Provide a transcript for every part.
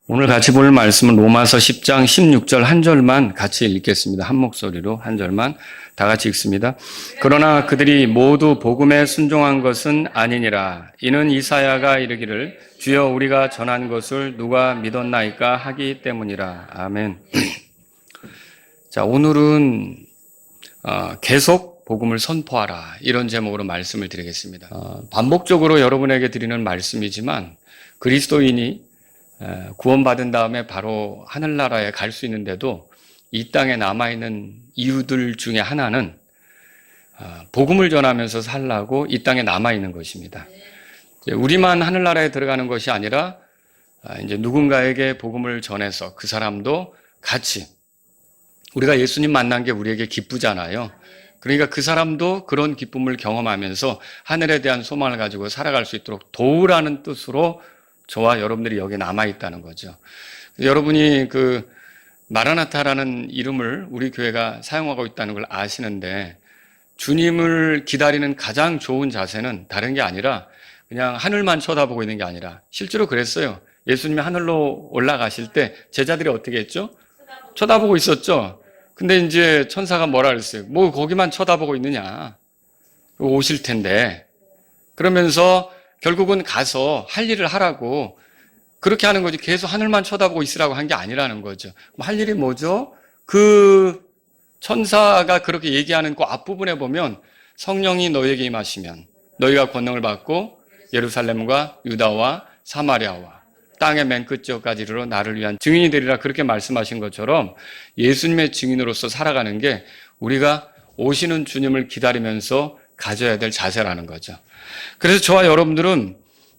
오늘 같이 볼 말씀은 로마서 10장 16절 한 절만 같이 읽겠습니다. 한 목소리로 한 절만 다 같이 읽습니다. 그러나 그들이 모두 복음에 순종한 것은 아니니라. 이는 이사야가 이르기를 주여 우리가 전한 것을 누가 믿었나이까 하기 때문이라. 아멘. 자, 오늘은 계속 복음을 선포하라 이런 제목으로 말씀을 드리겠습니다. 반복적으로 여러분에게 드리는 말씀이지만 그리스도인이 구원받은 다음에 바로 하늘나라에 갈 수 있는데도 이 땅에 남아있는 이유들 중에 하나는 복음을 전하면서 살라고 이 땅에 남아있는 것입니다. 우리만 하늘나라에 들어가는 것이 아니라 이제 누군가에게 복음을 전해서 그 사람도 같이 우리가 예수님 만난 게 우리에게 기쁘잖아요. 그러니까 그 사람도 그런 기쁨을 경험하면서 하늘에 대한 소망을 가지고 살아갈 수 있도록 도우라는 뜻으로 저와 여러분들이 여기 남아있다는 거죠. 여러분이 그 마라나타라는 이름을 우리 교회가 사용하고 있다는 걸 아시는데 주님을 기다리는 가장 좋은 자세는 다른 게 아니라 그냥 하늘만 쳐다보고 있는 게 아니라 실제로 그랬어요. 예수님이 하늘로 올라가실 때 제자들이 어떻게 했죠? 쳐다보고 있었죠. 근데 이제 천사가 뭐라 그랬어요? 뭐 거기만 쳐다보고 있느냐. 오실 텐데. 그러면서 결국은 가서 할 일을 하라고 그렇게 하는 거지 계속 하늘만 쳐다보고 있으라고 한 게 아니라는 거죠. 그럼 할 일이 뭐죠? 그 천사가 그렇게 얘기하는 그 앞부분에 보면 성령이 너에게 임하시면 너희가 권능을 받고 예루살렘과 유다와 사마리아와 땅의 맨 끝지역까지 이르러 나를 위한 증인이 되리라 그렇게 말씀하신 것처럼 예수님의 증인으로서 살아가는 게 우리가 오시는 주님을 기다리면서 가져야 될 자세라는 거죠. 그래서 저와 여러분들은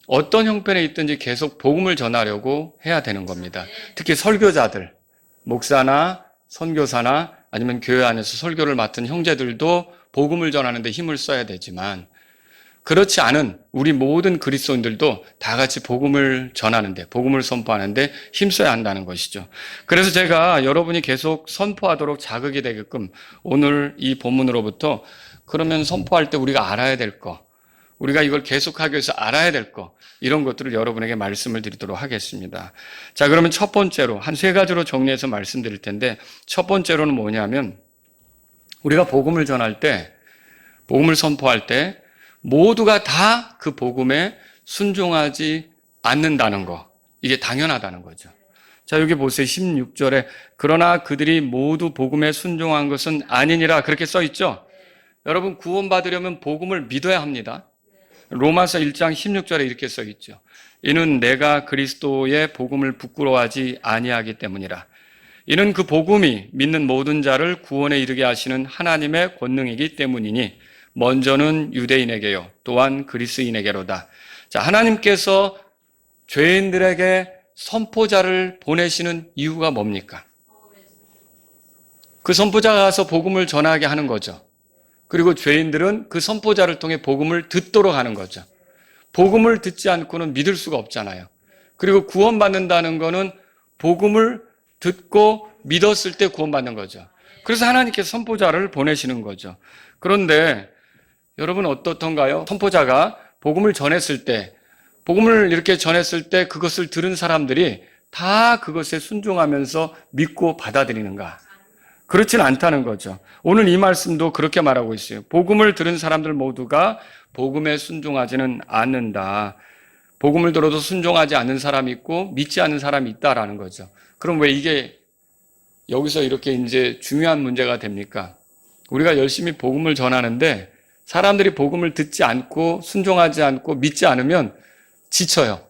어떤 형편에 있든지 계속 복음을 전하려고 해야 되는 겁니다. 특히 설교자들, 목사나 선교사나 아니면 교회 안에서 설교를 맡은 형제들도 복음을 전하는데 힘을 써야 되지만 그렇지 않은 우리 모든 그리스도인들도 다 같이 복음을 전하는데, 복음을 선포하는데 힘써야 한다는 것이죠. 그래서 제가 여러분이 계속 선포하도록 자극이 되게끔 오늘 이 본문으로부터 그러면 선포할 때 우리가 알아야 될 거, 우리가 이걸 계속하기 위해서 알아야 될 거, 이런 것들을 여러분에게 말씀을 드리도록 하겠습니다. 자, 그러면 첫 번째로 한 세 가지로 정리해서 말씀드릴 텐데 첫 번째로는 뭐냐면 우리가 복음을 전할 때, 복음을 선포할 때 모두가 다 그 복음에 순종하지 않는다는 거, 이게 당연하다는 거죠. 자, 여기 보세요. 16절에 그러나 그들이 모두 복음에 순종한 것은 아니니라 그렇게 써 있죠. 여러분 구원받으려면 복음을 믿어야 합니다. 로마서 1장 16절에 이렇게 써 있죠. 이는 내가 그리스도의 복음을 부끄러워하지 아니하기 때문이라. 이는 그 복음이 믿는 모든 자를 구원에 이르게 하시는 하나님의 권능이기 때문이니 먼저는 유대인에게요 또한 그리스인에게로다. 자, 하나님께서 죄인들에게 선포자를 보내시는 이유가 뭡니까? 그 선포자가 가서 복음을 전하게 하는 거죠. 그리고 죄인들은 그 선포자를 통해 복음을 듣도록 하는 거죠. 복음을 듣지 않고는 믿을 수가 없잖아요. 그리고 구원받는다는 거는 복음을 듣고 믿었을 때 구원받는 거죠. 그래서 하나님께서 선포자를 보내시는 거죠. 그런데 여러분 어떻던가요? 선포자가 복음을 전했을 때, 복음을 이렇게 전했을 때 그것을 들은 사람들이 다 그것에 순종하면서 믿고 받아들이는가? 그렇진 않다는 거죠. 오늘 이 말씀도 그렇게 말하고 있어요. 복음을 들은 사람들 모두가 복음에 순종하지는 않는다. 복음을 들어도 순종하지 않는 사람이 있고 믿지 않는 사람이 있다라는 거죠. 그럼 왜 이게 여기서 이렇게 이제 중요한 문제가 됩니까? 우리가 열심히 복음을 전하는데 사람들이 복음을 듣지 않고 순종하지 않고 믿지 않으면 지쳐요.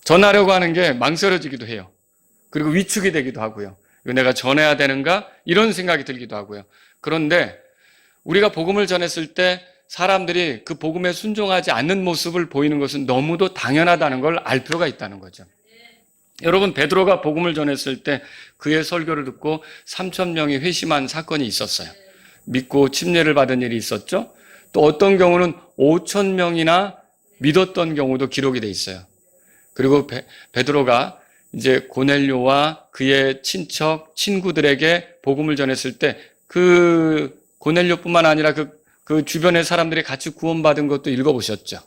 전하려고 하는 게 망설여지기도 해요. 그리고 위축이 되기도 하고요. 이거 내가 전해야 되는가? 이런 생각이 들기도 하고요. 그런데 우리가 복음을 전했을 때 사람들이 그 복음에 순종하지 않는 모습을 보이는 것은 너무도 당연하다는 걸 알 필요가 있다는 거죠. 여러분 베드로가 복음을 전했을 때 그의 설교를 듣고 3,000명이 회심한 사건이 있었어요. 믿고 침례를 받은 일이 있었죠. 또 어떤 경우는 5,000명이나 믿었던 경우도 기록이 돼 있어요. 그리고 베드로가 이제 고넬료와 그의 친척, 친구들에게 복음을 전했을 때 그 고넬료뿐만 아니라 그 주변의 사람들이 같이 구원받은 것도 읽어보셨죠.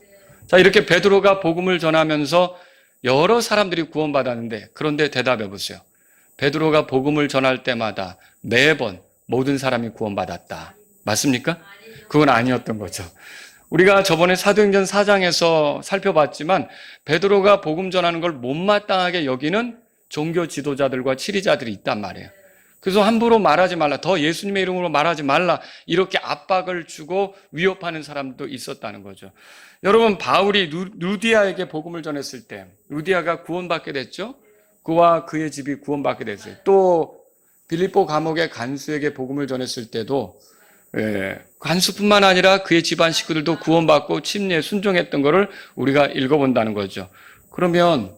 자, 이렇게 베드로가 복음을 전하면서 여러 사람들이 구원받았는데, 그런데 대답해 보세요. 베드로가 복음을 전할 때마다 매번 모든 사람이 구원받았다. 맞습니까? 그건 아니었던 거죠. 우리가 저번에 사도행전 4장에서 살펴봤지만 베드로가 복음 전하는 걸 못마땅하게 여기는 종교 지도자들과 치리자들이 있단 말이에요. 그래서 함부로 말하지 말라, 더 예수님의 이름으로 말하지 말라, 이렇게 압박을 주고 위협하는 사람도 있었다는 거죠. 여러분, 바울이 루디아에게 복음을 전했을 때 루디아가 구원받게 됐죠. 그와 그의 집이 구원받게 됐어요. 또 빌립보 감옥의 간수에게 복음을 전했을 때도 간수뿐만 아니라 그의 집안 식구들도 구원받고 침례에 순종했던 것을 우리가 읽어본다는 거죠. 그러면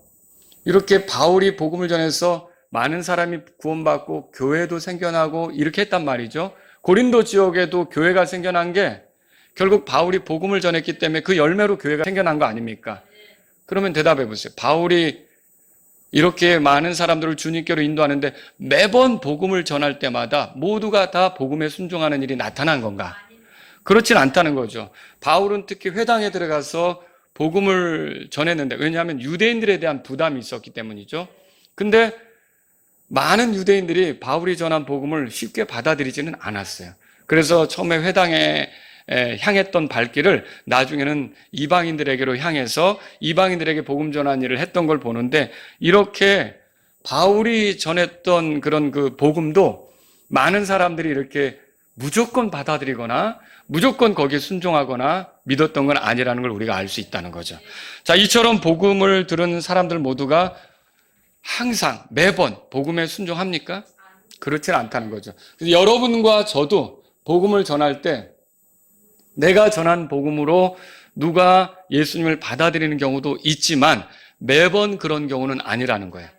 이렇게 바울이 복음을 전해서 많은 사람이 구원받고 교회도 생겨나고 이렇게 했단 말이죠. 고린도 지역에도 교회가 생겨난 게 결국 바울이 복음을 전했기 때문에 그 열매로 교회가 생겨난 거 아닙니까? 그러면 대답해 보세요. 바울이 이렇게 많은 사람들을 주님께로 인도하는데 매번 복음을 전할 때마다 모두가 다 복음에 순종하는 일이 나타난 건가? 그렇진 않다는 거죠. 바울은 특히 회당에 들어가서 복음을 전했는데, 왜냐하면 유대인들에 대한 부담이 있었기 때문이죠. 근데 많은 유대인들이 바울이 전한 복음을 쉽게 받아들이지는 않았어요. 그래서 처음에 회당에 향했던 발길을 나중에는 이방인들에게로 향해서 이방인들에게 복음 전한 일을 했던 걸 보는데, 이렇게 바울이 전했던 그런 그 복음도 많은 사람들이 이렇게 무조건 받아들이거나 무조건 거기에 순종하거나 믿었던 건 아니라는 걸 우리가 알 수 있다는 거죠. 자, 이처럼 복음을 들은 사람들 모두가 항상 매번 복음에 순종합니까? 그렇진 않다는 거죠. 그래서 여러분과 저도 복음을 전할 때 내가 전한 복음으로 누가 예수님을 받아들이는 경우도 있지만 매번 그런 경우는 아니라는 거예요.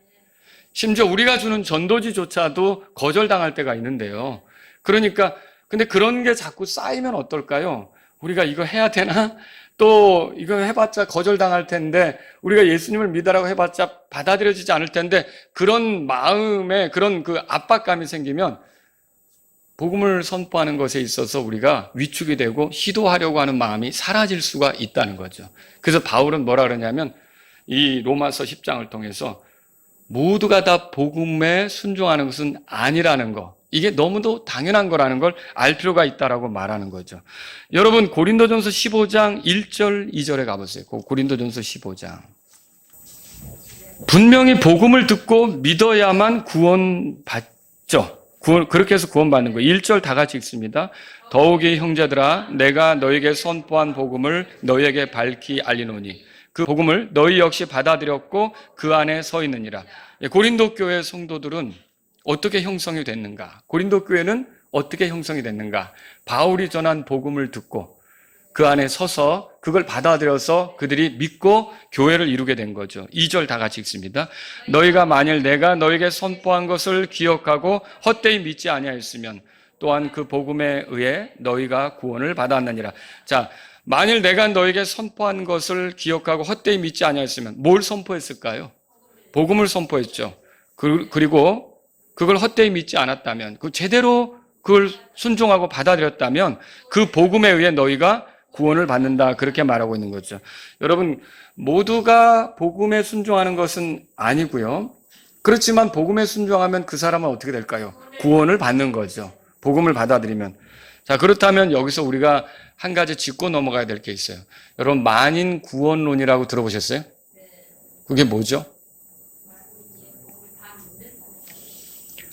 심지어 우리가 주는 전도지조차도 거절당할 때가 있는데요. 그러니까 근데 그런 게 자꾸 쌓이면 어떨까요? 우리가 이거 해야 되나? 또 이거 해봤자 거절당할 텐데, 우리가 예수님을 믿으라고 해봤자 받아들여지지 않을 텐데, 그런 마음에 그런 그 압박감이 생기면 복음을 선포하는 것에 있어서 우리가 위축이 되고 시도하려고 하는 마음이 사라질 수가 있다는 거죠. 그래서 바울은 뭐라 그러냐면 이 로마서 10장을 통해서 모두가 다 복음에 순종하는 것은 아니라는 거, 이게 너무도 당연한 거라는 걸 알 필요가 있다라고 말하는 거죠. 여러분, 고린도전서 15장 1절 2절에 가보세요. 고린도전서 15장. 분명히 복음을 듣고 믿어야만 구원받죠. 그렇게 해서 구원받는 거예요. 1절 다 같이 읽습니다. 더욱이 형제들아, 내가 너에게 선포한 복음을 너에게 밝히 알리노니 그 복음을 너희 역시 받아들였고 그 안에 서 있느니라. 고린도 교회 성도들은 어떻게 형성이 됐는가? 고린도 교회는 어떻게 형성이 됐는가? 바울이 전한 복음을 듣고 그 안에 서서 그걸 받아들여서 그들이 믿고 교회를 이루게 된 거죠. 2절 다 같이 읽습니다. 너희가 만일 내가 너에게 선포한 것을 기억하고 헛되이 믿지 아니하였으면 또한 그 복음에 의해 너희가 구원을 받았느니라. 자, 만일 내가 너에게 선포한 것을 기억하고 헛되이 믿지 아니하였으면 뭘 선포했을까요? 복음을 선포했죠. 그리고 그걸 헛되이 믿지 않았다면, 그 제대로 그걸 순종하고 받아들였다면 그 복음에 의해 너희가 구원을 받는다, 그렇게 말하고 있는 거죠. 여러분, 모두가 복음에 순종하는 것은 아니고요. 그렇지만 복음에 순종하면 그 사람은 어떻게 될까요? 구원을 받는 거죠. 복음을 받아들이면. 자, 그렇다면 여기서 우리가 한 가지 짚고 넘어가야 될 게 있어요. 여러분, 만인 구원론이라고 들어보셨어요? 그게 뭐죠?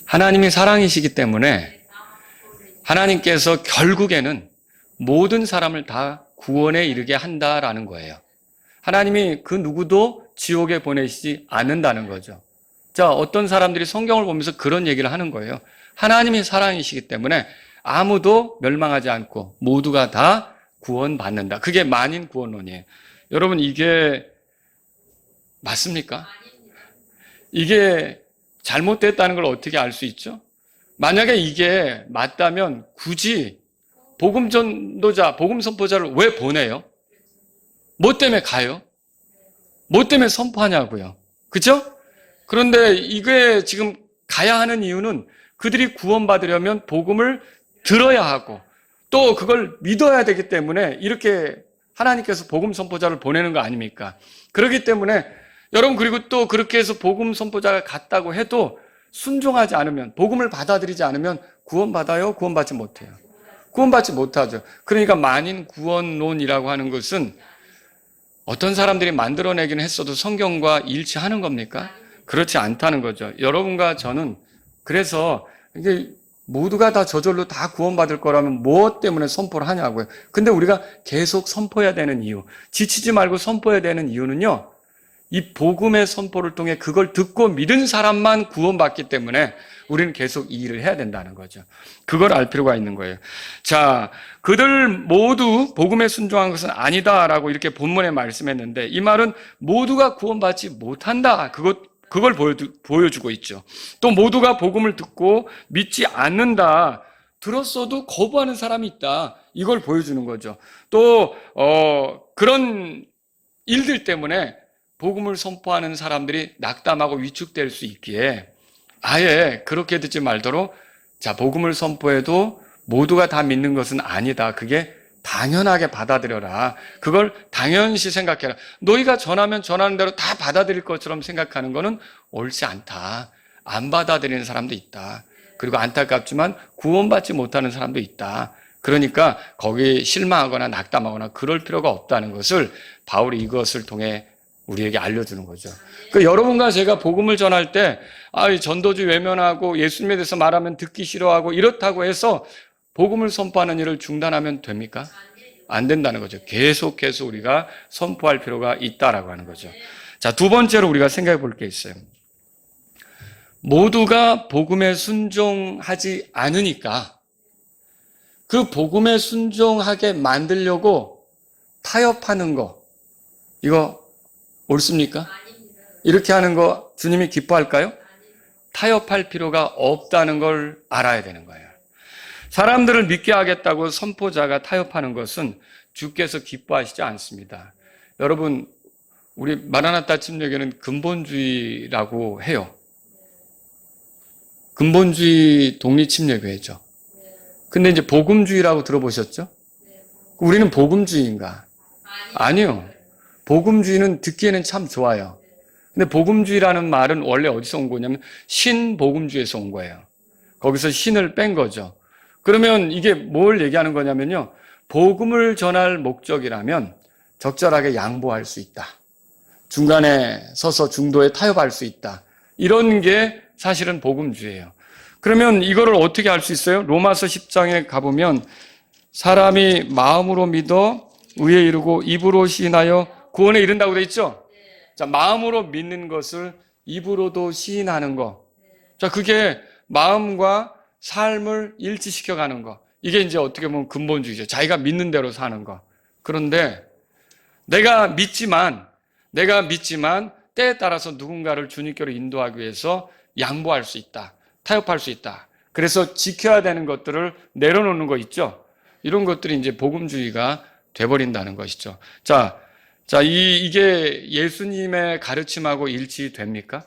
하나님이 사랑이시기 때문에 하나님께서 결국에는 모든 사람을 다 구원에 이르게 한다라는 거예요. 하나님이 그 누구도 지옥에 보내시지 않는다는 거죠. 자, 어떤 사람들이 성경을 보면서 그런 얘기를 하는 거예요. 하나님이 사랑이시기 때문에 아무도 멸망하지 않고 모두가 다 구원받는다. 그게 만인 구원론이에요. 여러분, 이게 맞습니까? 이게 잘못됐다는 걸 어떻게 알 수 있죠? 만약에 이게 맞다면 굳이 복음 전도자, 복음 선포자를 왜 보내요? 뭐 때문에 가요? 뭐 때문에 선포하냐고요. 그죠? 그런데 이게 지금 가야 하는 이유는 그들이 구원받으려면 복음을 들어야 하고 또 그걸 믿어야 되기 때문에 이렇게 하나님께서 복음 선포자를 보내는 거 아닙니까? 그렇기 때문에 여러분, 그리고 또 그렇게 해서 복음 선포자가 갔다고 해도 순종하지 않으면, 복음을 받아들이지 않으면 구원받아요? 구원받지 못해요? 구원받지 못하죠. 그러니까 만인 구원론이라고 하는 것은 어떤 사람들이 만들어내기는 했어도 성경과 일치하는 겁니까? 그렇지 않다는 거죠. 여러분과 저는 그래서 이게 모두가 다 저절로 다 구원받을 거라면 무엇 때문에 선포를 하냐고요. 근데 우리가 계속 선포해야 되는 이유, 지치지 말고 선포해야 되는 이유는요, 이 복음의 선포를 통해 그걸 듣고 믿은 사람만 구원받기 때문에 우리는 계속 이 일을 해야 된다는 거죠. 그걸 알 필요가 있는 거예요. 자, 그들 모두 복음에 순종한 것은 아니다라고 이렇게 본문에 말씀했는데, 이 말은 모두가 구원받지 못한다, 그걸 보여주고 있죠. 또 모두가 복음을 듣고 믿지 않는다, 들었어도 거부하는 사람이 있다, 이걸 보여주는 거죠. 또 그런 일들 때문에 복음을 선포하는 사람들이 낙담하고 위축될 수 있기에 아예 그렇게 듣지 말도록, 자, 복음을 선포해도 모두가 다 믿는 것은 아니다, 그게 당연하게 받아들여라, 그걸 당연시 생각해라, 너희가 전하면 전하는 대로 다 받아들일 것처럼 생각하는 거는 옳지 않다, 안 받아들이는 사람도 있다, 그리고 안타깝지만 구원받지 못하는 사람도 있다, 그러니까 거기에 실망하거나 낙담하거나 그럴 필요가 없다는 것을 바울이 이것을 통해 우리에게 알려주는 거죠. 그 여러분과 제가 복음을 전할 때 전도주 외면하고 예수님에 대해서 말하면 듣기 싫어하고 이렇다고 해서 복음을 선포하는 일을 중단하면 됩니까? 안 된다는 거죠. 계속해서 우리가 선포할 필요가 있다라고 하는 거죠. 자, 두 번째로 우리가 생각해 볼 게 있어요. 모두가 복음에 순종하지 않으니까 그 복음에 순종하게 만들려고 타협하는 거, 이거 옳습니까? 이렇게 하는 거 주님이 기뻐할까요? 타협할 필요가 없다는 걸 알아야 되는 거예요. 사람들을 믿게 하겠다고 선포자가 타협하는 것은 주께서 기뻐하시지 않습니다. 여러분, 우리 마라나타 침례교는 근본주의라고 해요. 근본주의 독립침례교회죠. 근데 이제 복음주의라고 들어보셨죠? 우리는 복음주의인가? 아니요. 복음주의는 듣기에는 참 좋아요. 근데 복음주의라는 말은 원래 어디서 온 거냐면 신복음주의에서 온 거예요. 거기서 신을 뺀 거죠. 그러면 이게 뭘 얘기하는 거냐면요, 복음을 전할 목적이라면 적절하게 양보할 수 있다, 중간에 서서 중도에 타협할 수 있다, 이런 게 사실은 복음주의예요. 그러면 이거를 어떻게 할 수 있어요? 로마서 10장에 가보면 사람이 마음으로 믿어 의에 이르고 입으로 시인하여 구원에 이른다고 돼 있죠? 자, 마음으로 믿는 것을 입으로도 시인하는 거. 자, 그게 마음과 삶을 일치시켜 가는 거. 이게 이제 어떻게 보면 근본주의죠. 자기가 믿는 대로 사는 거. 그런데 내가 믿지만 때에 따라서 누군가를 주님께로 인도하기 위해서 양보할 수 있다, 타협할 수 있다. 그래서 지켜야 되는 것들을 내려놓는 거 있죠? 이런 것들이 이제 복음주의가 돼버린다는 것이죠. 자, 이게 예수님의 가르침하고 일치됩니까?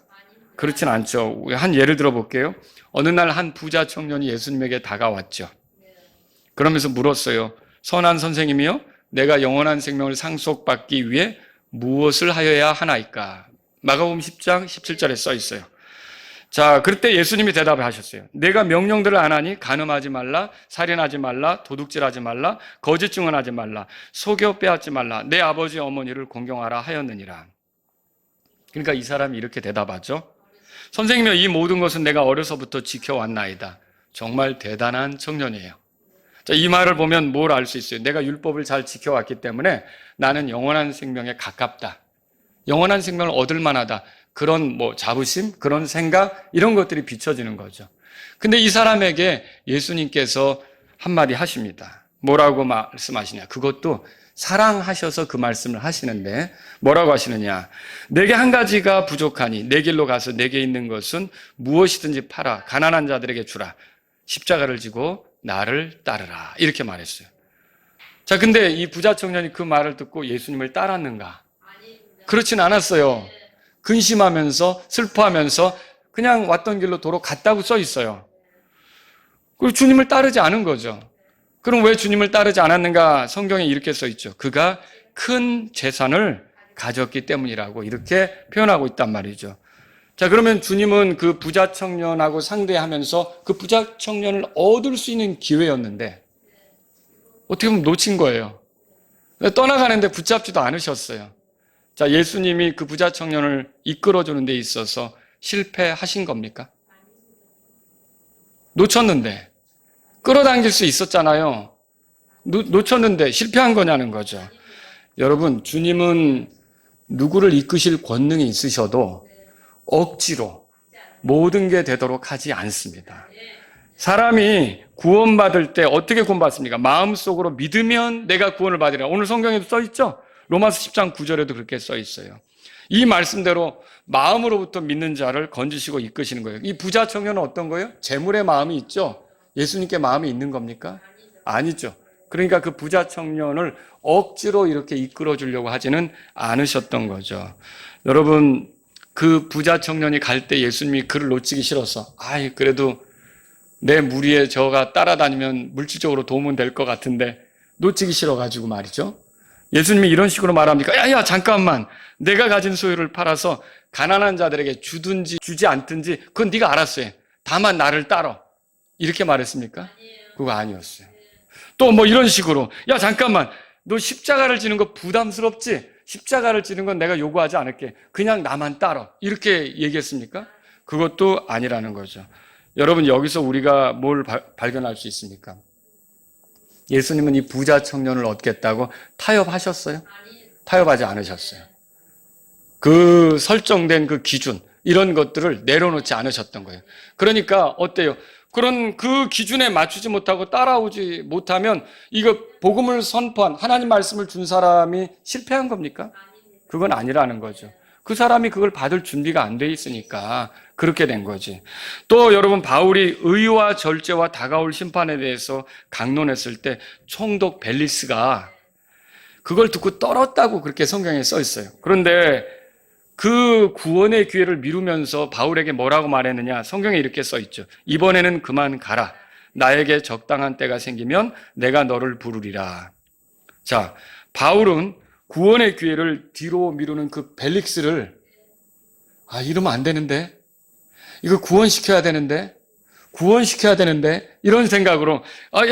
그렇진 않죠. 한 예를 들어볼게요. 어느 날 한 부자 청년이 예수님에게 다가왔죠. 그러면서 물었어요. 선한 선생님이요, 내가 영원한 생명을 상속받기 위해 무엇을 하여야 하나이까? 마가복음 10장 17절에 써 있어요. 자, 그때 예수님이 대답을 하셨어요. 내가 명령들을 안 하니 간음하지 말라, 살인하지 말라, 도둑질하지 말라, 거짓 증언하지 말라, 속여 빼앗지 말라, 내 아버지 어머니를 공경하라 하였느니라. 그러니까 이 사람이 이렇게 대답하죠. 선생님이여, 이 모든 것은 내가 어려서부터 지켜왔나이다. 정말 대단한 청년이에요. 자, 이 말을 보면 뭘 알 수 있어요? 내가 율법을 잘 지켜왔기 때문에 나는 영원한 생명에 가깝다, 영원한 생명을 얻을 만하다, 그런 자부심, 그런 생각, 이런 것들이 비춰지는 거죠. 근데 이 사람에게 예수님께서 한마디 하십니다. 뭐라고 말씀하시냐? 그것도 사랑하셔서 그 말씀을 하시는데 뭐라고 하시느냐? 내게 한 가지가 부족하니 내 길로 가서 내게 있는 것은 무엇이든지 팔아 가난한 자들에게 주라. 십자가를 지고 나를 따르라. 이렇게 말했어요. 자, 근데 이 부자 청년이 그 말을 듣고 예수님을 따랐는가? 그렇진 않았어요. 근심하면서 슬퍼하면서 그냥 왔던 길로 도로 갔다고 써 있어요. 그리고 주님을 따르지 않은 거죠. 그럼 왜 주님을 따르지 않았는가? 성경에 이렇게 써 있죠. 그가 큰 재산을 가졌기 때문이라고 이렇게 표현하고 있단 말이죠. 자, 그러면 주님은 그 부자 청년하고 상대하면서 그 부자 청년을 얻을 수 있는 기회였는데 어떻게 보면 놓친 거예요. 떠나가는데 붙잡지도 않으셨어요. 자, 예수님이 그 부자 청년을 이끌어주는 데 있어서 실패하신 겁니까? 놓쳤는데 끌어당길 수 있었잖아요. 놓쳤는데 실패한 거냐는 거죠. 여러분, 주님은 누구를 이끄실 권능이 있으셔도 억지로 모든 게 되도록 하지 않습니다. 사람이 구원받을 때 어떻게 구원받습니까? 마음속으로 믿으면 내가 구원을 받으리라. 오늘 성경에도 써 있죠? 로마서 10장 9절에도 그렇게 써 있어요. 이 말씀대로 마음으로부터 믿는 자를 건지시고 이끄시는 거예요. 이 부자 청년은 어떤 거예요? 재물의 마음이 있죠? 예수님께 마음이 있는 겁니까? 아니죠. 그러니까 그 부자 청년을 억지로 이렇게 이끌어 주려고 하지는 않으셨던 거죠. 여러분, 그 부자 청년이 갈 때 예수님이 그를 놓치기 싫어서 그래도 내 무리에 저가 따라다니면 물질적으로 도움은 될 것 같은데 놓치기 싫어가지고 말이죠. 예수님이 이런 식으로 말합니까? 야, 잠깐만. 내가 가진 소유를 팔아서 가난한 자들에게 주든지 주지 않든지 그건 네가 알아서 해. 다만 나를 따라. 이렇게 말했습니까? 그거 아니었어요. 또 뭐 이런 식으로 야, 잠깐만. 너 십자가를 지는 거 부담스럽지? 십자가를 지는 건 내가 요구하지 않을게. 그냥 나만 따라. 이렇게 얘기했습니까? 그것도 아니라는 거죠. 여러분, 여기서 우리가 뭘 발견할 수 있습니까? 예수님은 이 부자 청년을 얻겠다고 타협하셨어요? 타협하지 않으셨어요. 그 설정된 그 기준, 이런 것들을 내려놓지 않으셨던 거예요. 그러니까 어때요? 그런 그 기준에 맞추지 못하고 따라오지 못하면 이거 복음을 선포한 하나님 말씀을 준 사람이 실패한 겁니까? 그건 아니라는 거죠. 그 사람이 그걸 받을 준비가 안 돼 있으니까 그렇게 된 거지. 또 여러분, 바울이 의와 절제와 다가올 심판에 대해서 강론했을 때 총독 벨리스가 그걸 듣고 떨었다고 그렇게 성경에 써 있어요. 그런데 그 구원의 기회를 미루면서 바울에게 뭐라고 말했느냐? 성경에 이렇게 써 있죠. 이번에는 그만 가라. 나에게 적당한 때가 생기면 내가 너를 부르리라. 자, 바울은 구원의 기회를 뒤로 미루는 그 벨릭스를 이러면 안 되는데, 이거 구원시켜야 되는데 이런 생각으로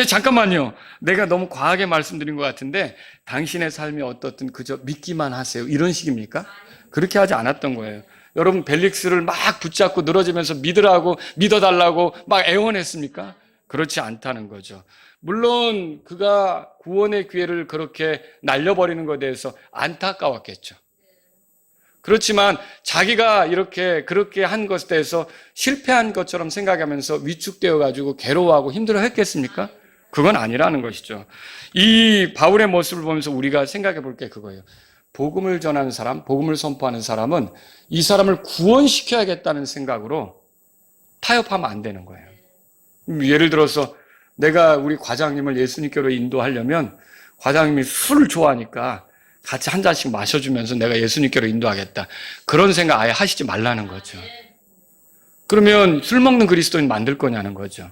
잠깐만요. 내가 너무 과하게 말씀드린 것 같은데 당신의 삶이 어떻든 그저 믿기만 하세요. 이런 식입니까? 그렇게 하지 않았던 거예요. 여러분, 벨릭스를 막 붙잡고 늘어지면서 믿으라고 믿어달라고 막 애원했습니까? 그렇지 않다는 거죠. 물론 그가 구원의 기회를 그렇게 날려버리는 것에 대해서 안타까웠겠죠. 그렇지만 자기가 그렇게 한 것에 대해서 실패한 것처럼 생각하면서 위축되어 가지고 괴로워하고 힘들어 했겠습니까? 그건 아니라는 것이죠. 이 바울의 모습을 보면서 우리가 생각해 볼 게 그거예요. 복음을 전하는 사람, 복음을 선포하는 사람은 이 사람을 구원시켜야겠다는 생각으로 타협하면 안 되는 거예요. 예를 들어서 내가 우리 과장님을 예수님께로 인도하려면 과장님이 술을 좋아하니까 같이 한 잔씩 마셔주면서 내가 예수님께로 인도하겠다. 그런 생각 아예 하시지 말라는 거죠. 그러면 술 먹는 그리스도인 만들 거냐는 거죠.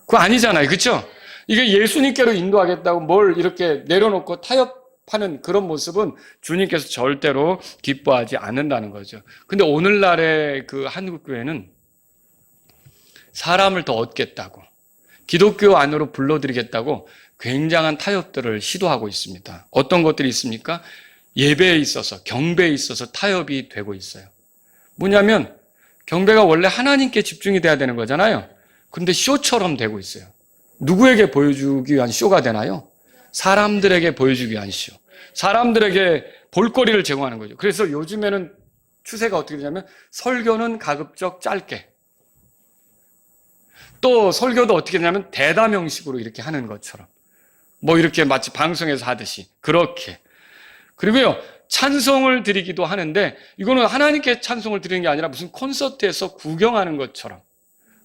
그거 아니잖아요. 그렇죠? 이게 예수님께로 인도하겠다고 뭘 이렇게 내려놓고 타협하는 그런 모습은 주님께서 절대로 기뻐하지 않는다는 거죠. 근데 오늘날의 그 한국교회는 사람을 더 얻겠다고, 기독교 안으로 불러들이겠다고 굉장한 타협들을 시도하고 있습니다. 어떤 것들이 있습니까? 예배에 있어서, 경배에 있어서 타협이 되고 있어요. 뭐냐면 경배가 원래 하나님께 집중이 돼야 되는 거잖아요. 근데 쇼처럼 되고 있어요. 누구에게 보여주기 위한 쇼가 되나요? 사람들에게 보여주기 위한 쇼. 사람들에게 볼거리를 제공하는 거죠. 그래서 요즘에는 추세가 어떻게 되냐면 설교는 가급적 짧게, 또 설교도 어떻게 되냐면 대담 형식으로 이렇게 하는 것처럼, 뭐 이렇게 마치 방송에서 하듯이 그렇게. 그리고요, 찬송을 드리기도 하는데 이거는 하나님께 찬송을 드리는 게 아니라 무슨 콘서트에서 구경하는 것처럼.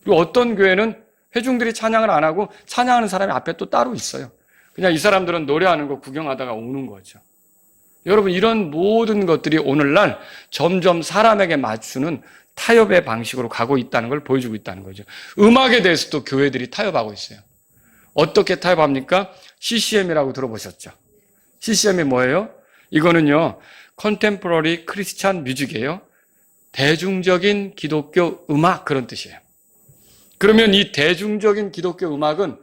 그리고 어떤 교회는 회중들이 찬양을 안 하고 찬양하는 사람이 앞에 또 따로 있어요. 그냥 이 사람들은 노래하는 거 구경하다가 오는 거죠. 여러분, 이런 모든 것들이 오늘날 점점 사람에게 맞추는 타협의 방식으로 가고 있다는 걸 보여주고 있다는 거죠. 음악에 대해서도 교회들이 타협하고 있어요. 어떻게 타협합니까? CCM이라고 들어보셨죠? CCM이 뭐예요? 이거는요, 컨템포러리 크리스찬 뮤직이에요. 대중적인 기독교 음악 그런 뜻이에요. 그러면 이 대중적인 기독교 음악은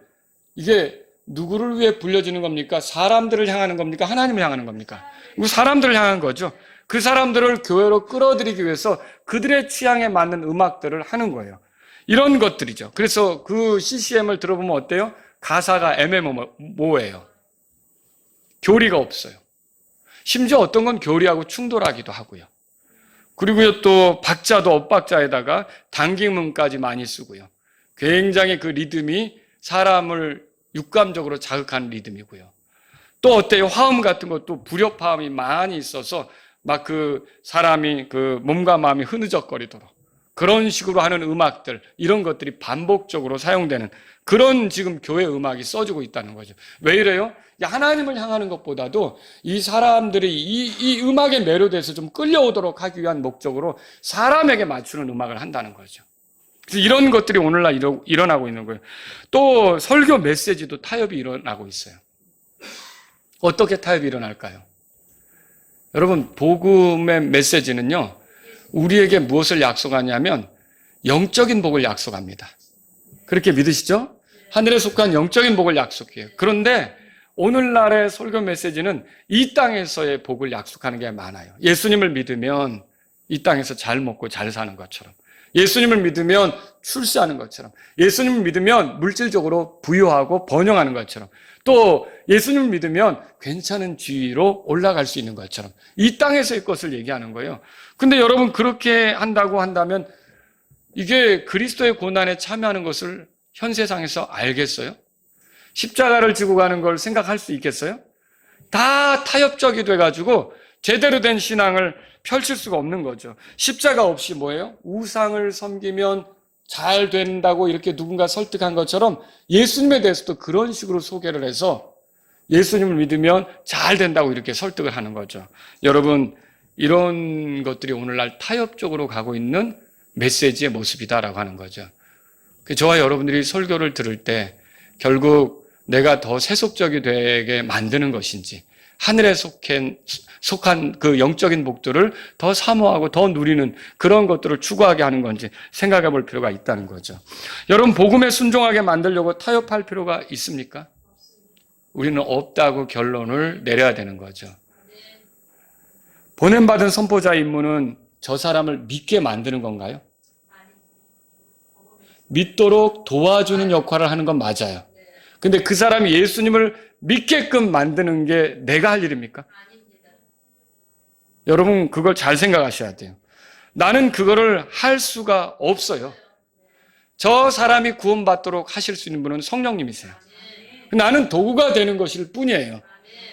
이게 누구를 위해 불려지는 겁니까? 사람들을 향하는 겁니까? 하나님을 향하는 겁니까? 사람들을 향한 거죠. 그 사람들을 교회로 끌어들이기 위해서 그들의 취향에 맞는 음악들을 하는 거예요. 이런 것들이죠. 그래서 그 CCM을 들어보면 어때요? 가사가 애매모호해요. 교리가 없어요. 심지어 어떤 건 교리하고 충돌하기도 하고요. 그리고요 또 박자도 엇박자에다가 당김음까지 많이 쓰고요. 굉장히 그 리듬이 사람을 육감적으로 자극하는 리듬이고요. 또 어때요? 화음 같은 것도 불협화음이 많이 있어서 막 그 사람이 그 몸과 마음이 흐느적거리도록 그런 식으로 하는 음악들, 이런 것들이 반복적으로 사용되는 그런 지금 교회 음악이 써지고 있다는 거죠. 왜 이래요? 하나님을 향하는 것보다도 이 사람들이 이 음악에 매료돼서 좀 끌려오도록 하기 위한 목적으로 사람에게 맞추는 음악을 한다는 거죠. 그래서 이런 것들이 오늘날 일어나고 있는 거예요. 또 설교 메시지도 타협이 일어나고 있어요. 어떻게 타협이 일어날까요? 여러분, 복음의 메시지는요, 우리에게 무엇을 약속하냐면 영적인 복을 약속합니다. 그렇게 믿으시죠? 하늘에 속한 영적인 복을 약속해요. 그런데 오늘날의 설교 메시지는 이 땅에서의 복을 약속하는 게 많아요. 예수님을 믿으면 이 땅에서 잘 먹고 잘 사는 것처럼, 예수님을 믿으면 출세하는 것처럼, 예수님을 믿으면 물질적으로 부유하고 번영하는 것처럼, 또 예수님을 믿으면 괜찮은 지위로 올라갈 수 있는 것처럼 이 땅에서의 것을 얘기하는 거예요. 근데 여러분, 그렇게 한다고 한다면 이게 그리스도의 고난에 참여하는 것을 현 세상에서 알겠어요? 십자가를 지고 가는 걸 생각할 수 있겠어요? 다 타협적이 돼가지고 제대로 된 신앙을 펼칠 수가 없는 거죠. 십자가 없이 뭐예요? 우상을 섬기면 잘 된다고 이렇게 누군가 설득한 것처럼 예수님에 대해서도 그런 식으로 소개를 해서 예수님을 믿으면 잘 된다고 이렇게 설득을 하는 거죠. 여러분, 이런 것들이 오늘날 타협적으로 가고 있는 메시지의 모습이다라고 하는 거죠. 저와 여러분들이 설교를 들을 때 결국 내가 더 세속적이 되게 만드는 것인지, 하늘에 속한 그 영적인 복들을 더 사모하고 더 누리는 그런 것들을 추구하게 하는 건지 생각해 볼 필요가 있다는 거죠. 여러분, 복음에 순종하게 만들려고 타협할 필요가 있습니까? 우리는 없다고 결론을 내려야 되는 거죠. 보냄받은 선포자의 임무는 저 사람을 믿게 만드는 건가요? 믿도록 도와주는 역할을 하는 건 맞아요. 근데 그 사람이 예수님을 믿게끔 만드는 게 내가 할 일입니까? 여러분, 그걸 잘 생각하셔야 돼요. 나는 그거를 할 수가 없어요. 저 사람이 구원받도록 하실 수 있는 분은 성령님이세요. 나는 도구가 되는 것일 뿐이에요.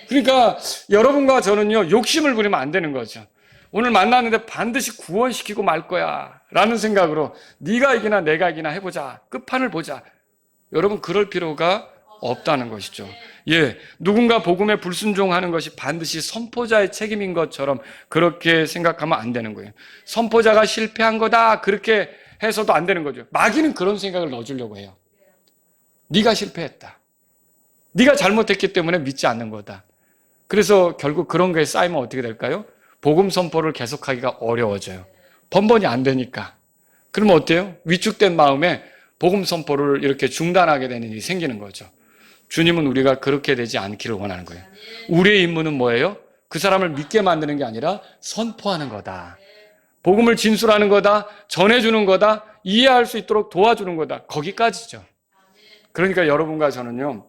그러니까 여러분과 저는요, 욕심을 부리면 안 되는 거죠. 오늘 만났는데 반드시 구원시키고 말 거야 라는 생각으로 네가 이기나 내가 이기나 해보자, 끝판을 보자. 여러분, 그럴 필요가 없다는 것이죠. 예, 누군가 복음에 불순종하는 것이 반드시 선포자의 책임인 것처럼 그렇게 생각하면 안 되는 거예요. 선포자가 실패한 거다 그렇게 해서도 안 되는 거죠. 마귀는 그런 생각을 넣어주려고 해요. 네가 실패했다, 네가 잘못했기 때문에 믿지 않는 거다. 그래서 결국 그런 거에 쌓이면 어떻게 될까요? 복음 선포를 계속하기가 어려워져요. 번번이 안 되니까. 그러면 어때요? 위축된 마음에 복음 선포를 이렇게 중단하게 되는 일이 생기는 거죠. 주님은 우리가 그렇게 되지 않기를 원하는 거예요. 우리의 임무는 뭐예요? 그 사람을 믿게 만드는 게 아니라 선포하는 거다. 복음을 진술하는 거다. 전해주는 거다. 이해할 수 있도록 도와주는 거다. 거기까지죠. 그러니까 여러분과 저는요,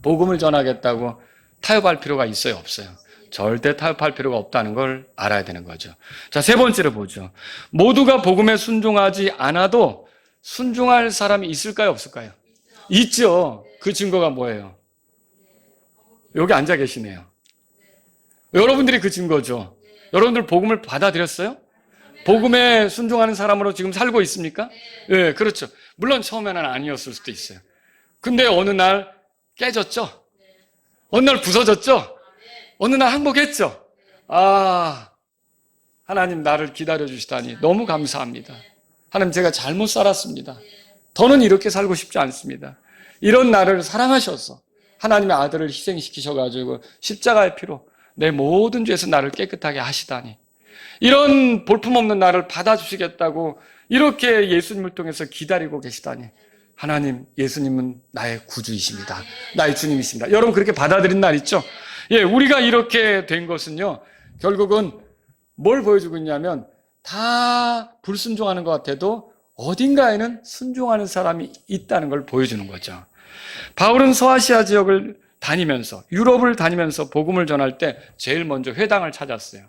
복음을 전하겠다고 타협할 필요가 있어요, 없어요? 절대 타협할 필요가 없다는 걸 알아야 되는 거죠. 자, 세 번째로 보죠. 모두가 복음에 순종하지 않아도 순종할 사람이 있을까요, 없을까요? 있죠. 그 증거가 뭐예요? 여기 앉아 계시네요. 여러분들이 그 증거죠. 여러분들 복음을 받아들였어요? 복음에 순종하는 사람으로 지금 살고 있습니까? 예, 그렇죠. 물론 처음에는 아니었을 수도 있어요. 근데 어느 날 깨졌죠? 어느 날 부서졌죠? 어느 날 항복했죠? 아, 하나님 나를 기다려주시다니 너무 감사합니다. 하나님, 제가 잘못 살았습니다. 더는 이렇게 살고 싶지 않습니다. 이런 나를 사랑하셔서 하나님의 아들을 희생시키셔가지고 십자가의 피로 내 모든 죄에서 나를 깨끗하게 하시다니, 이런 볼품없는 나를 받아주시겠다고 이렇게 예수님을 통해서 기다리고 계시다니, 하나님, 예수님은 나의 구주이십니다. 나의 주님이십니다. 여러분, 그렇게 받아들인 날 있죠? 예, 우리가 이렇게 된 것은요, 결국은 뭘 보여주고 있냐면, 다 불순종하는 것 같아도 어딘가에는 순종하는 사람이 있다는 걸 보여주는 거죠. 바울은 서아시아 지역을 다니면서, 유럽을 다니면서 복음을 전할 때 제일 먼저 회당을 찾았어요.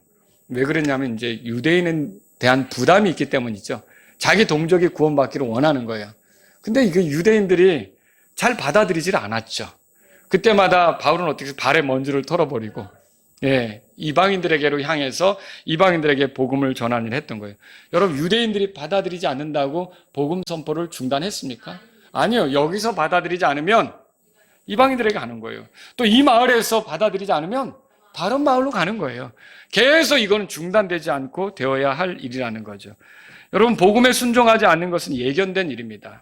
왜 그랬냐면 이제 유대인에 대한 부담이 있기 때문이죠. 자기 동족이 구원받기를 원하는 거예요. 근데 이게 유대인들이 잘 받아들이질 않았죠. 그때마다 바울은 어떻게 해서 발에 먼지를 털어버리고, 예, 이방인들에게로 향해서 이방인들에게 복음을 전하는 일을 했던 거예요. 여러분, 유대인들이 받아들이지 않는다고 복음 선포를 중단했습니까? 아니요. 여기서 받아들이지 않으면 이방인들에게 가는 거예요. 또 이 마을에서 받아들이지 않으면 다른 마을로 가는 거예요. 계속 이거는 중단되지 않고 되어야 할 일이라는 거죠. 여러분, 복음에 순종하지 않는 것은 예견된 일입니다.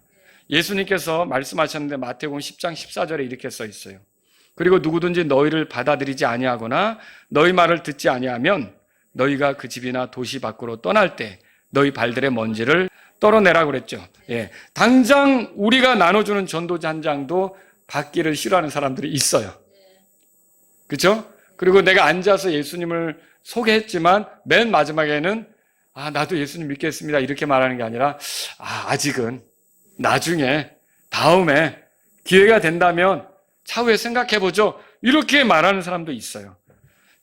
예수님께서 말씀하셨는데 마태복음 10장 14절에 이렇게 써 있어요. 그리고 누구든지 너희를 받아들이지 아니하거나 너희 말을 듣지 아니하면 너희가 그 집이나 도시 밖으로 떠날 때 너희 발들의 먼지를 떨어내라고 그랬죠. 예, 당장 우리가 나눠주는 전도지 한 장도 받기를 싫어하는 사람들이 있어요. 그렇죠? 그리고 내가 앉아서 예수님을 소개했지만 맨 마지막에는 나도 예수님 믿겠습니다 이렇게 말하는 게 아니라 아직은, 나중에, 다음에 기회가 된다면 차후에 생각해보죠, 이렇게 말하는 사람도 있어요.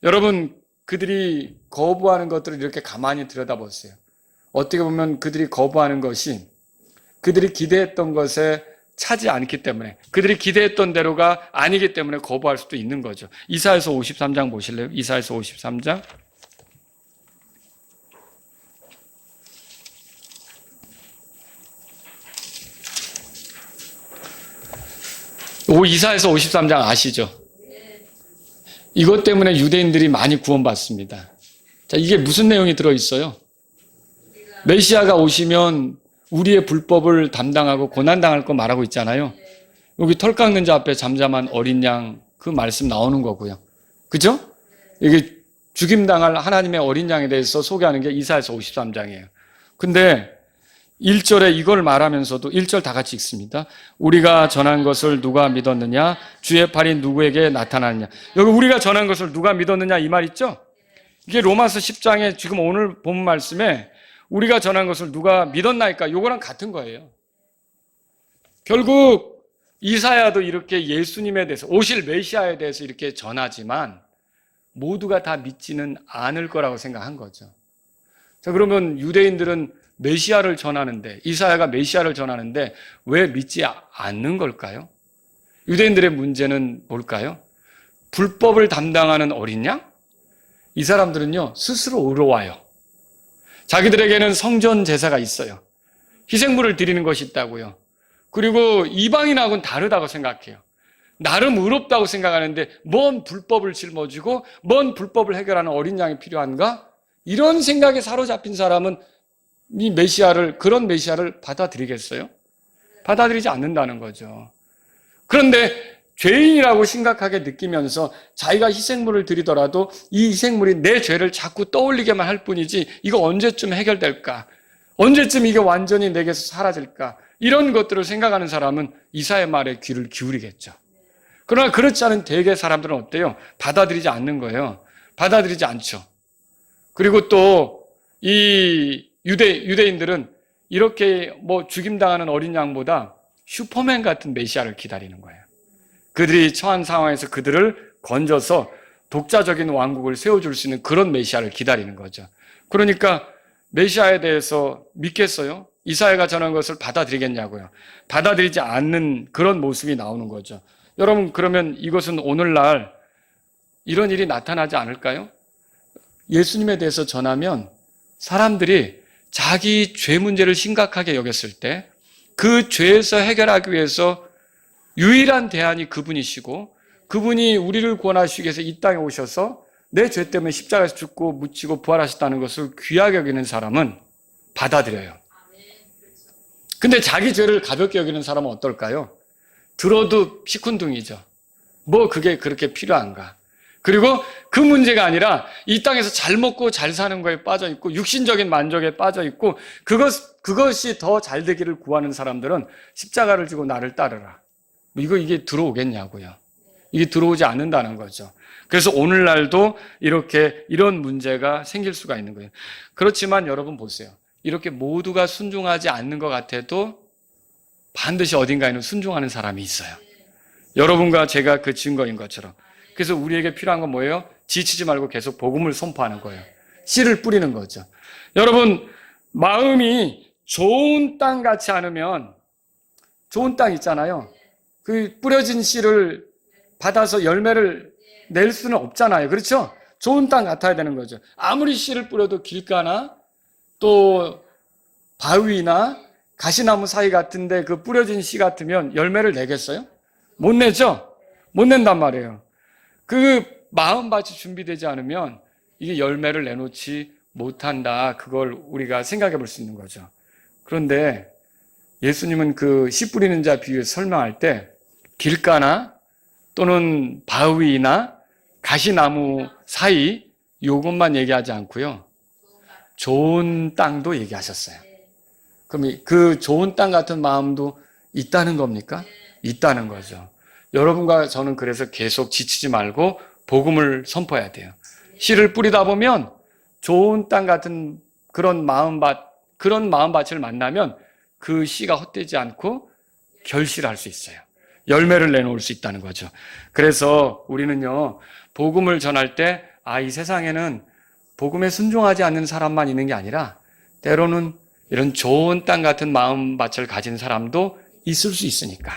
여러분, 그들이 거부하는 것들을 이렇게 가만히 들여다보세요. 어떻게 보면 그들이 거부하는 것이 그들이 기대했던 것에 차지 않기 때문에, 그들이 기대했던 대로가 아니기 때문에 거부할 수도 있는 거죠. 이사야서 53장 보실래요? 이사야서 53장. 이사야서 53장 아시죠? 이것 때문에 유대인들이 많이 구원받습니다. 자, 이게 무슨 내용이 들어있어요? 메시아가 오시면 우리의 불법을 담당하고 고난당할 거 말하고 있잖아요. 여기 털 깎는 자 앞에 잠잠한 어린 양, 그 말씀 나오는 거고요. 그죠? 이게 죽임당할 하나님의 어린 양에 대해서 소개하는 게 이사야서 53장이에요. 근데 1절에 이걸 말하면서도 1절 다 같이 읽습니다. 우리가 전한 것을 누가 믿었느냐? 주의 팔이 누구에게 나타났느냐? 여기 우리가 전한 것을 누가 믿었느냐 이 말 있죠? 이게 로마서 10장에 지금 오늘 본 말씀에 우리가 전한 것을 누가 믿었나이까? 요거랑 같은 거예요. 결국 이사야도 이렇게 예수님에 대해서, 오실 메시아에 대해서 이렇게 전하지만 모두가 다 믿지는 않을 거라고 생각한 거죠. 자, 그러면 유대인들은 메시아를 전하는데, 이사야가 메시아를 전하는데 왜 믿지 않는 걸까요? 유대인들의 문제는 뭘까요? 불법을 담당하는 어린 양? 이 사람들은요, 스스로 의로워요. 자기들에게는 성전 제사가 있어요. 희생물을 드리는 것이 있다고요. 그리고 이방인하고는 다르다고 생각해요. 나름 의롭다고 생각하는데 뭔 불법을 짊어지고 뭔 불법을 해결하는 어린 양이 필요한가? 이런 생각에 사로잡힌 사람은 이 메시아를, 그런 메시아를 받아들이겠어요? 받아들이지 않는다는 거죠. 그런데 죄인이라고 심각하게 느끼면서 자기가 희생물을 드리더라도 이 희생물이 내 죄를 자꾸 떠올리게만 할 뿐이지 이거 언제쯤 해결될까? 언제쯤 이게 완전히 내게서 사라질까? 이런 것들을 생각하는 사람은 이사야의 말에 귀를 기울이겠죠. 그러나 그렇지 않은 대개 사람들은 어때요? 받아들이지 않는 거예요. 받아들이지 않죠. 그리고 또 이 유대인들은 이렇게 죽임당하는 어린 양보다 슈퍼맨 같은 메시아를 기다리는 거예요. 그들이 처한 상황에서 그들을 건져서 독자적인 왕국을 세워줄 수 있는 그런 메시아를 기다리는 거죠. 그러니까 메시아에 대해서 믿겠어요? 이사야가 전한 것을 받아들이겠냐고요. 받아들이지 않는 그런 모습이 나오는 거죠. 여러분, 그러면 이것은 오늘날 이런 일이 나타나지 않을까요? 예수님에 대해서 전하면 사람들이 자기 죄 문제를 심각하게 여겼을 때 그 죄에서 해결하기 위해서 유일한 대안이 그분이시고, 그분이 우리를 구원하시기 위해서 이 땅에 오셔서 내 죄 때문에 십자가에서 죽고 묻히고 부활하셨다는 것을 귀하게 여기는 사람은 받아들여요. 근데 자기 죄를 가볍게 여기는 사람은 어떨까요? 들어도 시큰둥이죠. 그게 그렇게 필요한가? 그리고 그 문제가 아니라 이 땅에서 잘 먹고 잘 사는 거에 빠져 있고 육신적인 만족에 빠져 있고 그것이 더 잘 되기를 구하는 사람들은 십자가를 지고 나를 따르라. 이게 들어오겠냐고요. 이게 들어오지 않는다는 거죠. 그래서 오늘날도 이런 문제가 생길 수가 있는 거예요. 그렇지만 여러분 보세요. 이렇게 모두가 순종하지 않는 것 같아도 반드시 어딘가에는 순종하는 사람이 있어요. 여러분과 제가 그 증거인 것처럼. 그래서 우리에게 필요한 건 뭐예요? 지치지 말고 계속 복음을 선포하는 거예요. 씨를 뿌리는 거죠. 여러분, 마음이 좋은 땅 같지 않으면, 좋은 땅 있잖아요. 그 뿌려진 씨를 받아서 열매를 낼 수는 없잖아요. 그렇죠? 좋은 땅 같아야 되는 거죠. 아무리 씨를 뿌려도 길가나 또 바위나 가시나무 사이 같은데 그 뿌려진 씨 같으면 열매를 내겠어요? 못 내죠? 못 낸단 말이에요. 그 마음밭이 준비되지 않으면 이게 열매를 내놓지 못한다. 그걸 우리가 생각해 볼 수 있는 거죠. 그런데 예수님은 그 씨 뿌리는 자 비유에서 설명할 때 길가나 또는 바위나 가시나무 사이 요것만 얘기하지 않고요. 좋은 땅도 얘기하셨어요. 그럼 그 좋은 땅 같은 마음도 있다는 겁니까? 있다는 거죠. 여러분과 저는 그래서 계속 지치지 말고 복음을 선포해야 돼요. 씨를 뿌리다 보면 좋은 땅 같은 그런 마음밭을 만나면 그 씨가 헛되지 않고 결실할 수 있어요. 열매를 내놓을 수 있다는 거죠. 그래서 우리는요, 복음을 전할 때, 이 세상에는 복음에 순종하지 않는 사람만 있는 게 아니라 때로는 이런 좋은 땅 같은 마음밭을 가진 사람도 있을 수 있으니까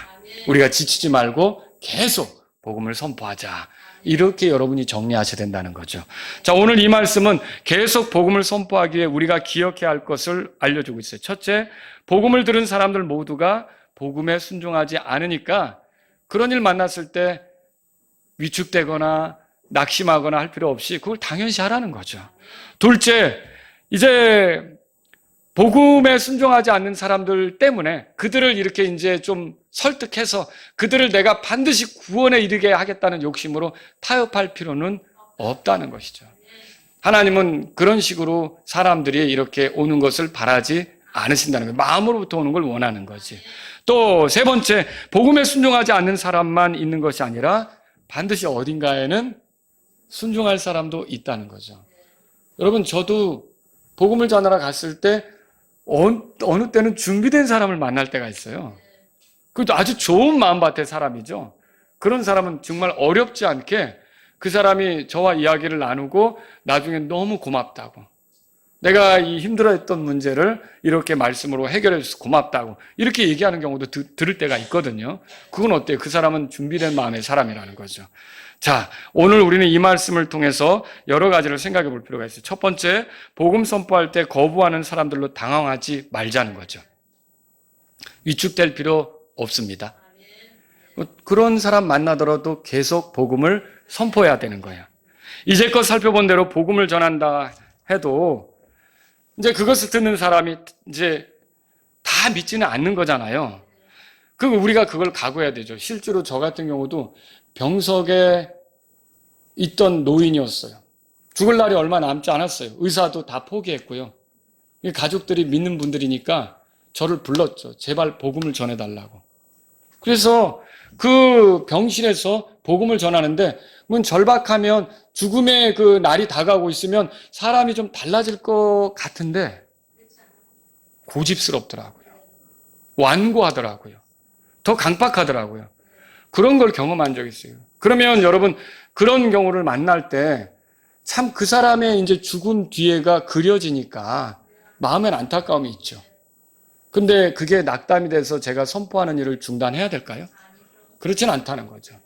우리가 지치지 말고 계속 복음을 선포하자. 이렇게 여러분이 정리하셔야 된다는 거죠. 자, 오늘 이 말씀은 계속 복음을 선포하기 위해 우리가 기억해야 할 것을 알려주고 있어요. 첫째, 복음을 들은 사람들 모두가 복음에 순종하지 않으니까 그런 일 만났을 때 위축되거나 낙심하거나 할 필요 없이 그걸 당연시 하라는 거죠. 둘째, 이제 복음에 순종하지 않는 사람들 때문에 그들을 이렇게 이제 좀 설득해서 그들을 내가 반드시 구원에 이르게 하겠다는 욕심으로 타협할 필요는 없다는 것이죠. 하나님은 그런 식으로 사람들이 이렇게 오는 것을 바라지 않으신다는 거예요. 마음으로부터 오는 걸 원하는 거지. 또 세 번째, 복음에 순종하지 않는 사람만 있는 것이 아니라 반드시 어딘가에는 순종할 사람도 있다는 거죠. 여러분, 저도 복음을 전하러 갔을 때 어느 때는 준비된 사람을 만날 때가 있어요. 그것도 아주 좋은 마음밭의 사람이죠. 그런 사람은 정말 어렵지 않게 그 사람이 저와 이야기를 나누고 나중에 너무 고맙다고, 내가 이 힘들어했던 문제를 이렇게 말씀으로 해결해 줘서 고맙다고 이렇게 얘기하는 경우도 들을 때가 있거든요. 그건 어때요? 그 사람은 준비된 마음의 사람이라는 거죠. 자, 오늘 우리는 이 말씀을 통해서 여러 가지를 생각해 볼 필요가 있어요. 첫 번째, 복음 선포할 때 거부하는 사람들로 당황하지 말자는 거죠. 위축될 필요 없습니다. 그런 사람 만나더라도 계속 복음을 선포해야 되는 거예요. 이제껏 살펴본 대로 복음을 전한다 해도 이제 그것을 듣는 사람이 이제 다 믿지는 않는 거잖아요. 그럼 우리가 그걸 각오해야 되죠. 실제로 저 같은 경우도 병석에 있던 노인이었어요. 죽을 날이 얼마 남지 않았어요. 의사도 다 포기했고요. 가족들이 믿는 분들이니까 저를 불렀죠. 제발 복음을 전해달라고. 그래서 그 병실에서 복음을 전하는데 절박하면 죽음의 그 날이 다가오고 있으면 사람이 좀 달라질 것 같은데 고집스럽더라고요. 완고하더라고요. 더 강박하더라고요. 그런 걸 경험한 적이 있어요. 그러면 여러분, 그런 경우를 만날 때 참 그 사람의 이제 죽음 뒤에가 그려지니까 마음엔 안타까움이 있죠. 근데 그게 낙담이 돼서 제가 선포하는 일을 중단해야 될까요? 그렇진 않다는 거죠.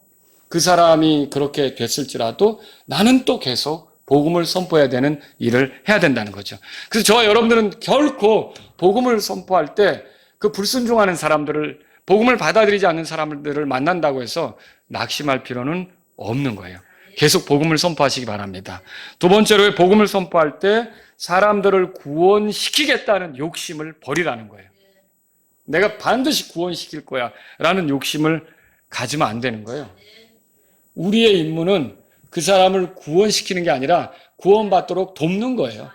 그 사람이 그렇게 됐을지라도 나는 또 계속 복음을 선포해야 되는 일을 해야 된다는 거죠. 그래서 저와 여러분들은 결코 복음을 선포할 때 그 불순종하는 사람들을, 복음을 받아들이지 않는 사람들을 만난다고 해서 낙심할 필요는 없는 거예요. 계속 복음을 선포하시기 바랍니다. 두 번째로, 복음을 선포할 때 사람들을 구원시키겠다는 욕심을 버리라는 거예요. 내가 반드시 구원시킬 거야 라는 욕심을 가지면 안 되는 거예요. 우리의 임무는 그 사람을 구원시키는 게 아니라 구원받도록 돕는 거예요.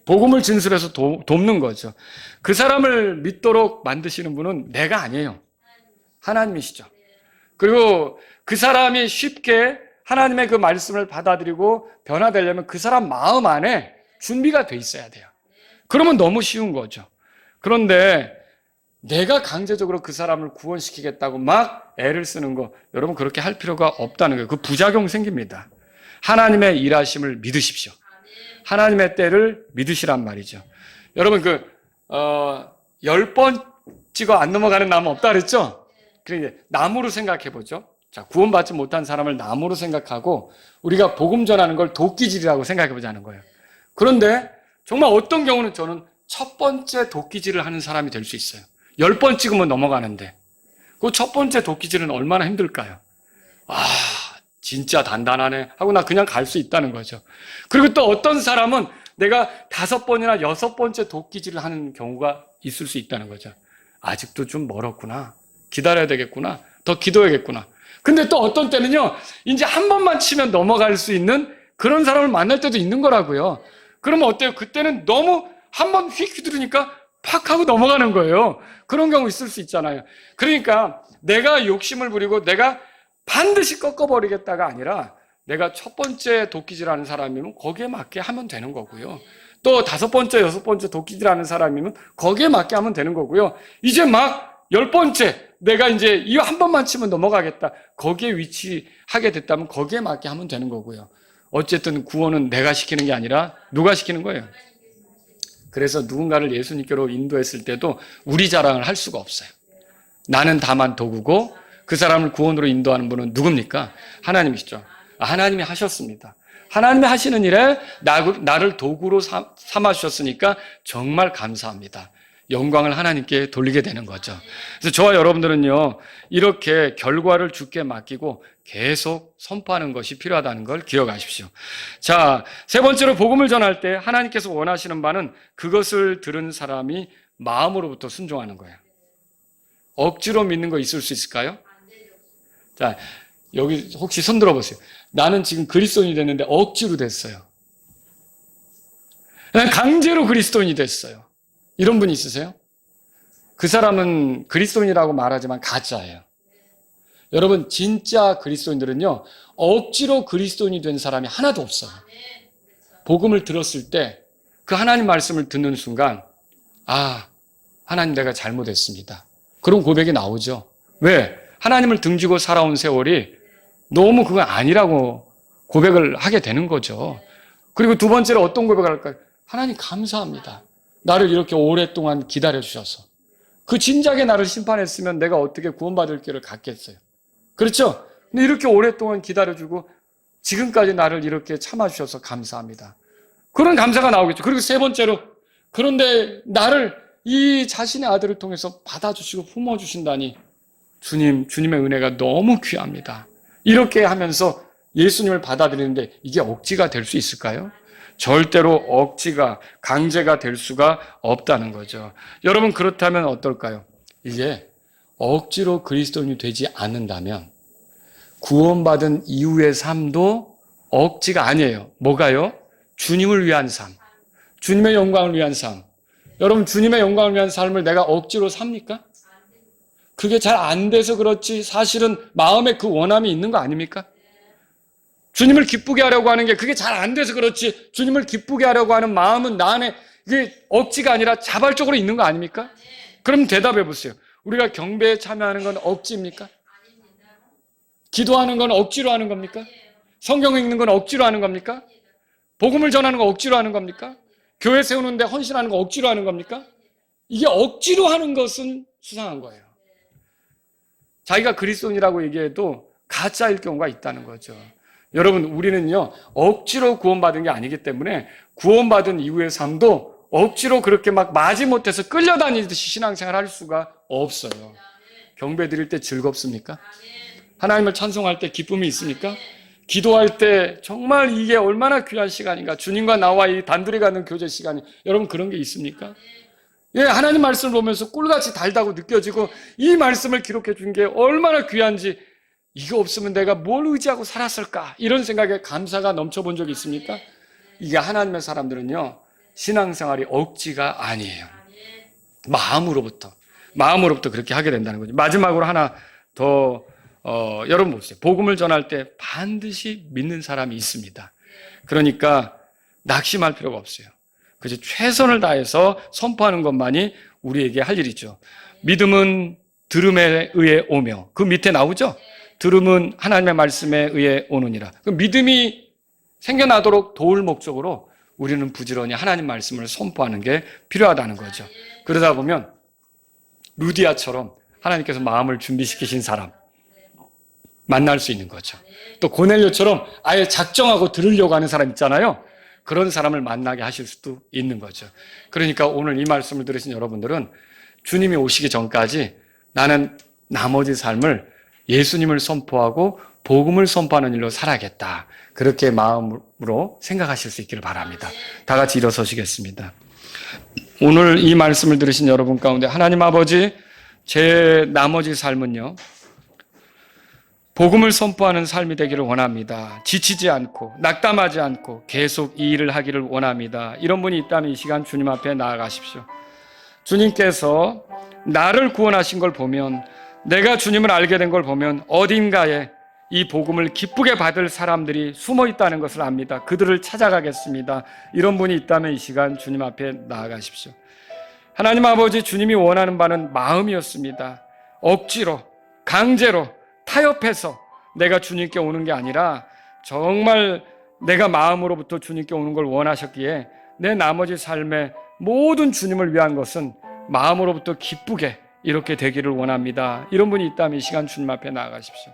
복음을 진술해서 돕는 거죠. 그 사람을 믿도록 만드시는 분은 내가 아니에요. 하나님이시죠. 그리고 그 사람이 쉽게 하나님의 그 말씀을 받아들이고 변화되려면 그 사람 마음 안에 준비가 돼 있어야 돼요. 그러면 너무 쉬운 거죠. 그런데 내가 강제적으로 그 사람을 구원시키겠다고 막 애를 쓰는 거, 여러분 그렇게 할 필요가 없다는 거예요. 그 부작용 생깁니다. 하나님의 일하심을 믿으십시오. 하나님의 때를 믿으시란 말이죠. 여러분 10번 찍어 안 넘어가는 나무 없다 그랬죠? 그러니까 나무로 생각해 보죠. 자, 구원받지 못한 사람을 나무로 생각하고 우리가 복음 전하는 걸 도끼질이라고 생각해 보자는 거예요. 그런데 정말 어떤 경우는 저는 첫 번째 도끼질을 하는 사람이 될 수 있어요. 10번 찍으면 넘어가는데 그 첫 번째 도끼질은 얼마나 힘들까요? 아, 진짜 단단하네 하고 나 그냥 갈 수 있다는 거죠. 그리고 또 어떤 사람은 내가 5번이나 6번째 도끼질을 하는 경우가 있을 수 있다는 거죠. 아직도 좀 멀었구나. 기다려야 되겠구나. 더 기도해야겠구나. 근데 또 어떤 때는요, 이제 한 번만 치면 넘어갈 수 있는 그런 사람을 만날 때도 있는 거라고요. 그러면 어때요? 그때는 너무 한 번 휙 휘두르니까 팍 하고 넘어가는 거예요. 그런 경우 있을 수 있잖아요. 그러니까 내가 욕심을 부리고 내가 반드시 꺾어버리겠다가 아니라 내가 첫 번째 도끼질하는 사람이면 거기에 맞게 하면 되는 거고요. 또 5번째, 6번째 도끼질하는 사람이면 거기에 맞게 하면 되는 거고요. 이제 막 10번째 내가 이제 이 한 번만 치면 넘어가겠다. 거기에 위치하게 됐다면 거기에 맞게 하면 되는 거고요. 어쨌든 구원은 내가 시키는 게 아니라 누가 시키는 거예요? 그래서 누군가를 예수님께로 인도했을 때도 우리 자랑을 할 수가 없어요. 나는 다만 도구고 그 사람을 구원으로 인도하는 분은 누굽니까? 하나님이시죠. 하나님이 하셨습니다. 하나님이 하시는 일에 나를 도구로 삼아주셨으니까 정말 감사합니다. 영광을 하나님께 돌리게 되는 거죠. 그래서 저와 여러분들은요, 이렇게 결과를 주께 맡기고 계속 선포하는 것이 필요하다는 걸 기억하십시오. 자, 세 번째로 복음을 전할 때 하나님께서 원하시는 바는 그것을 들은 사람이 마음으로부터 순종하는 거예요. 억지로 믿는 거 있을 수 있을까요? 자, 여기 혹시 손 들어보세요. 나는 지금 그리스도인이 됐는데 억지로 됐어요. 난 강제로 그리스도인이 됐어요. 이런 분 있으세요? 그 사람은 그리스도인이라고 말하지만 가짜예요. 여러분, 진짜 그리스도인들은요, 억지로 그리스도인이 된 사람이 하나도 없어요. 복음을 들었을 때 그 하나님 말씀을 듣는 순간, 아, 하나님 내가 잘못했습니다. 그런 고백이 나오죠. 왜? 하나님을 등지고 살아온 세월이 너무 그건 아니라고 고백을 하게 되는 거죠. 그리고 두 번째로 어떤 고백을 할까요? 하나님 감사합니다. 나를 이렇게 오랫동안 기다려주셔서. 그 진작에 나를 심판했으면 내가 어떻게 구원받을 길을 갔겠어요. 그렇죠? 근데 이렇게 오랫동안 기다려주고 지금까지 나를 이렇게 참아주셔서 감사합니다. 그런 감사가 나오겠죠. 그리고 세 번째로, 그런데 나를 이 자신의 아들을 통해서 받아주시고 품어주신다니 주님의 은혜가 너무 귀합니다. 이렇게 하면서 예수님을 받아들이는데 이게 억지가 될 수 있을까요? 절대로 억지가, 강제가 될 수가 없다는 거죠. 여러분, 그렇다면 어떨까요? 이게 억지로 그리스도인이 되지 않는다면 구원받은 이후의 삶도 억지가 아니에요. 뭐가요? 주님을 위한 삶, 주님의 영광을 위한 삶. 여러분, 주님의 영광을 위한 삶을 내가 억지로 삽니까? 그게 잘 안 돼서 그렇지 사실은 마음에 그 원함이 있는 거 아닙니까? 주님을 기쁘게 하려고 하는 게 그게 잘 안 돼서 그렇지 주님을 기쁘게 하려고 하는 마음은 나 안에 이게 억지가 아니라 자발적으로 있는 거 아닙니까? 그럼 대답해 보세요. 우리가 경배에 참여하는 건 억지입니까? 기도하는 건 억지로 하는 겁니까? 성경 읽는 건 억지로 하는 겁니까? 복음을 전하는 거 억지로 하는 겁니까? 교회 세우는데 헌신하는 거 억지로 하는 겁니까? 이게 억지로 하는 것은 수상한 거예요. 자기가 그리스도인이라고 얘기해도 가짜일 경우가 있다는 거죠. 여러분, 우리는요, 억지로 구원받은 게 아니기 때문에 구원받은 이후의 삶도 억지로 그렇게 막 마지못해서 끌려다니듯이 신앙생활 할 수가 없어요. 경배 드릴 때 즐겁습니까? 하나님을 찬송할 때 기쁨이 있습니까? 기도할 때 정말 이게 얼마나 귀한 시간인가. 주님과 나와 이 단둘이 가는 교제 시간이. 여러분, 그런 게 있습니까? 예, 하나님 말씀을 보면서 꿀같이 달다고 느껴지고 이 말씀을 기록해 준 게 얼마나 귀한지 이거 없으면 내가 뭘 의지하고 살았을까? 이런 생각에 감사가 넘쳐본 적이 있습니까? 이게 하나님의 사람들은요, 신앙생활이 억지가 아니에요. 마음으로부터 그렇게 하게 된다는 거죠. 마지막으로 하나 더 여러분 보세요. 복음을 전할 때 반드시 믿는 사람이 있습니다. 그러니까 낙심할 필요가 없어요. 그래서 최선을 다해서 선포하는 것만이 우리에게 할 일이죠. 믿음은 들음에 의해 오며, 그 밑에 나오죠? 들음은 하나님의 말씀에 의해 오느니라. 그 믿음이 생겨나도록 도울 목적으로 우리는 부지런히 하나님 말씀을 선포하는 게 필요하다는 거죠. 그러다 보면 루디아처럼 하나님께서 마음을 준비시키신 사람 만날 수 있는 거죠. 또 고넬료처럼 아예 작정하고 들으려고 하는 사람 있잖아요. 그런 사람을 만나게 하실 수도 있는 거죠. 그러니까 오늘 이 말씀을 들으신 여러분들은 주님이 오시기 전까지 나는 나머지 삶을 예수님을 선포하고 복음을 선포하는 일로 살아야겠다. 그렇게 마음으로 생각하실 수 있기를 바랍니다. 다 같이 일어서시겠습니다. 오늘 이 말씀을 들으신 여러분 가운데 하나님 아버지, 제 나머지 삶은요, 복음을 선포하는 삶이 되기를 원합니다. 지치지 않고 낙담하지 않고 계속 이 일을 하기를 원합니다. 이런 분이 있다면 이 시간 주님 앞에 나아가십시오. 주님께서 나를 구원하신 걸 보면, 내가 주님을 알게 된 걸 보면 어딘가에 이 복음을 기쁘게 받을 사람들이 숨어 있다는 것을 압니다. 그들을 찾아가겠습니다. 이런 분이 있다면 이 시간 주님 앞에 나아가십시오. 하나님 아버지, 주님이 원하는 바는 마음이었습니다. 억지로, 강제로, 타협해서 내가 주님께 오는 게 아니라 정말 내가 마음으로부터 주님께 오는 걸 원하셨기에 내 나머지 삶의 모든 주님을 위한 것은 마음으로부터 기쁘게 이렇게 되기를 원합니다. 이런 분이 있다면 이 시간 주님 앞에 나아가십시오.